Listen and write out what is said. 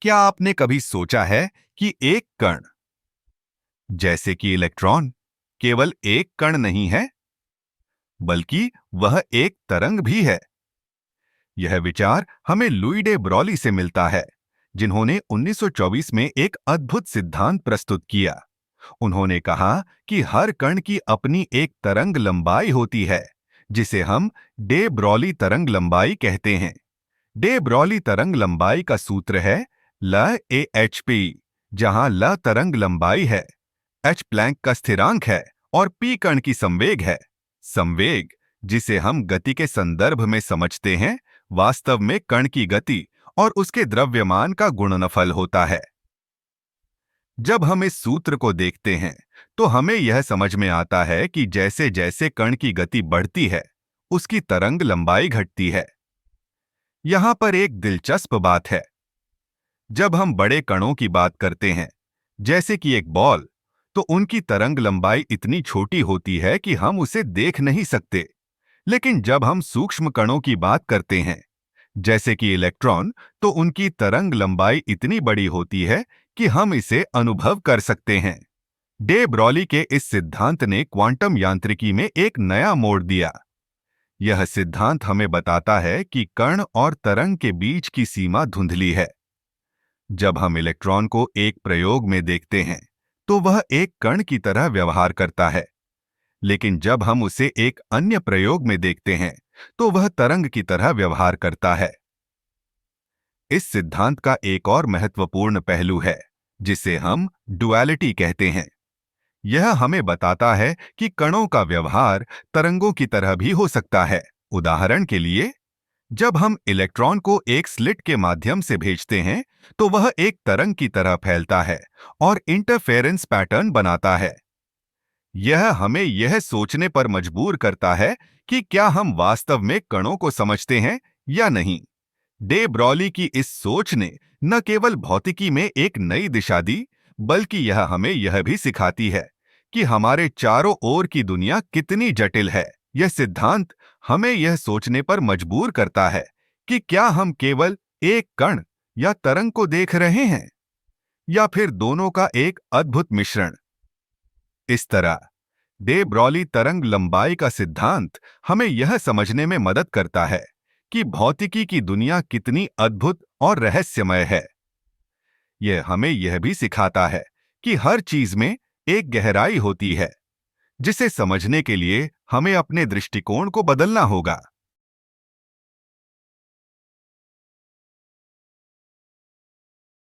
क्या आपने कभी सोचा है कि एक कण, जैसे कि इलेक्ट्रॉन, केवल एक कण नहीं है, बल्कि वह एक तरंग भी है? यह विचार हमें लुई डे ब्रॉली से मिलता है, जिन्होंने 1924 में एक अद्भुत सिद्धांत प्रस्तुत किया। उन्होंने कहा कि हर कण की अपनी एक तरंग लंबाई होती है, जिसे हम डे ब्रॉली तरंग लंबाई कहते हैं। डे ब्रॉली तरंग लंबाई का सूत्र है ल ए एच पी, जहां ल तरंग लंबाई है, एच प्लैंक का स्थिरांक है और पी कण की संवेग है। संवेग, जिसे हम गति के संदर्भ में समझते हैं, वास्तव में कण की गति और उसके द्रव्यमान का गुणनफल होता है। जब हम इस सूत्र को देखते हैं, तो हमें यह समझ में आता है कि जैसे जैसे कण की गति बढ़ती है, उसकी तरंग लंबाई घटती है। यहां पर एक दिलचस्प बात है। जब हम बड़े कणों की बात करते हैं, जैसे कि एक बॉल, तो उनकी तरंग लंबाई इतनी छोटी होती है कि हम उसे देख नहीं सकते। लेकिन जब हम सूक्ष्म कणों की बात करते हैं, जैसे कि इलेक्ट्रॉन, तो उनकी तरंग लंबाई इतनी बड़ी होती है कि हम इसे अनुभव कर सकते हैं। डे ब्रॉली के इस सिद्धांत ने क्वांटम यांत्रिकी में एक नया मोड़ दिया। यह सिद्धांत हमें बताता है कि कण और तरंग के बीच की सीमा धुंधली है। जब हम इलेक्ट्रॉन को एक प्रयोग में देखते हैं, तो वह एक कण की तरह व्यवहार करता है। लेकिन जब हम उसे एक अन्य प्रयोग में देखते हैं, तो वह तरंग की तरह व्यवहार करता है। इस सिद्धांत का एक और महत्वपूर्ण पहलू है, जिसे हम डुअलिटी कहते हैं। यह हमें बताता है कि कणों का व्यवहार तरंगों की तरह भी हो सकता है। उदाहरण के लिए, जब हम इलेक्ट्रॉन को एक स्लिट के माध्यम से भेजते हैं, तो वह एक तरंग की तरह फैलता है और इंटरफेरेंस पैटर्न बनाता है। यह हमें यह सोचने पर मजबूर करता है कि क्या हम वास्तव में कणों को समझते हैं या नहीं। डे ब्रॉली की इस सोच ने न केवल भौतिकी में एक नई दिशा दी, बल्कि यह हमें यह भी सिखाती है कि हमारे चारों ओर की दुनिया कितनी जटिल है। यह सिद्धांत हमें यह सोचने पर मजबूर करता है कि क्या हम केवल एक कण या तरंग को देख रहे हैं, या फिर दोनों का एक अद्भुत मिश्रण। इस तरह डे ब्रॉली तरंग लंबाई का सिद्धांत हमें यह समझने में मदद करता है कि भौतिकी की दुनिया कितनी अद्भुत और रहस्यमय है। यह हमें यह भी सिखाता है कि हर चीज में एक गहराई होती है, जिसे समझने के लिए हमें अपने दृष्टिकोण को बदलना होगा।